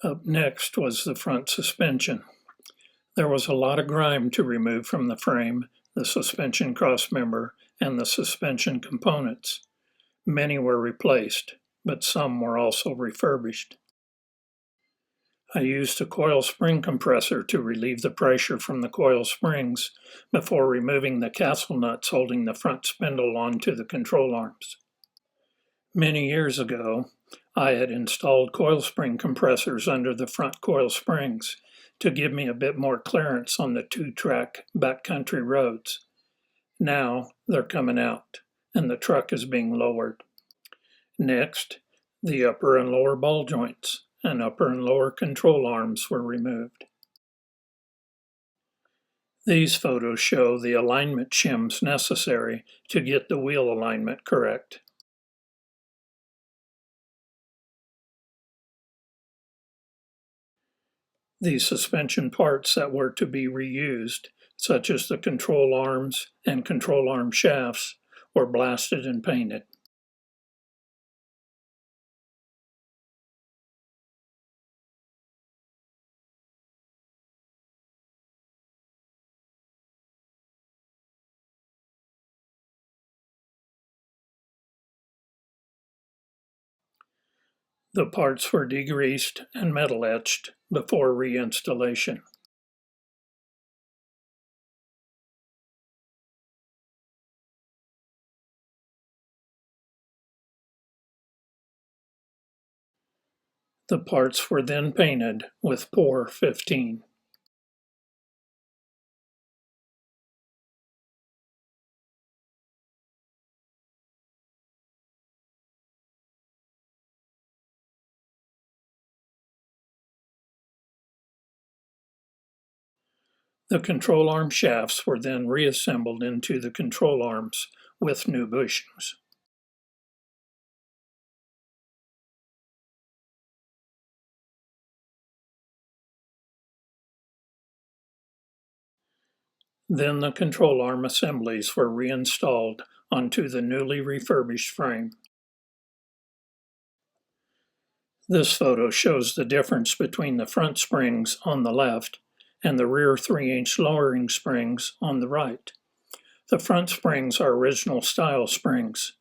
Up next was the front suspension. There was a lot of grime to remove from the frame, the suspension crossmember, and the suspension components. Many were replaced, but some were also refurbished. I used a coil spring compressor to relieve the pressure from the coil springs before removing the castle nuts holding the front spindle onto the control arms. Many years ago, I had installed coil spring compressors under the front coil springs to give me a bit more clearance on the two-track backcountry roads. Now they're coming out, and the truck is being lowered. Next, the upper and lower ball joints and upper and lower control arms were removed. These photos show the alignment shims necessary to get the wheel alignment correct. The suspension parts that were to be reused, such as the control arms and control arm shafts, were blasted and painted. The parts were degreased and metal etched before reinstallation. The parts were then painted with POR 15. The control arm shafts were then reassembled into the control arms with new bushings. Then the control arm assemblies were reinstalled onto the newly refurbished frame. This photo shows the difference between the front springs on the left and the rear 3-inch lowering springs on the right. The front springs are original style springs.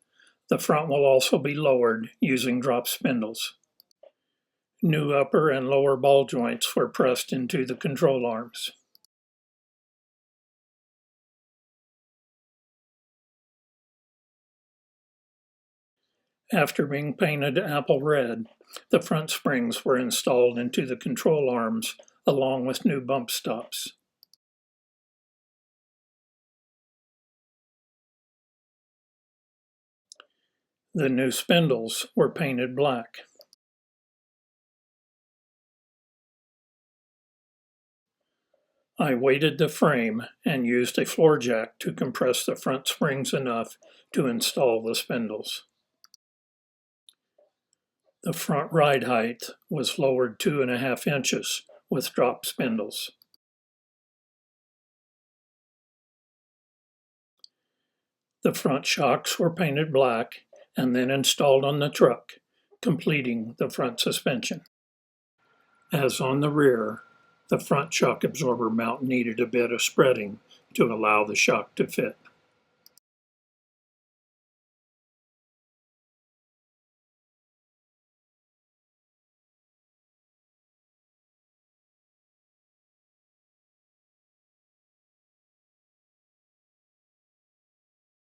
The front will also be lowered using drop spindles. New upper and lower ball joints were pressed into the control arms. After being painted apple red, the front springs were installed into the control arms along with new bump stops. The new spindles were painted black. I weighted the frame and used a floor jack to compress the front springs enough to install the spindles. The front ride height was lowered 2.5 inches with drop spindles. The front shocks were painted black and then installed on the truck, completing the front suspension. As on the rear, the front shock absorber mount needed a bit of spreading to allow the shock to fit.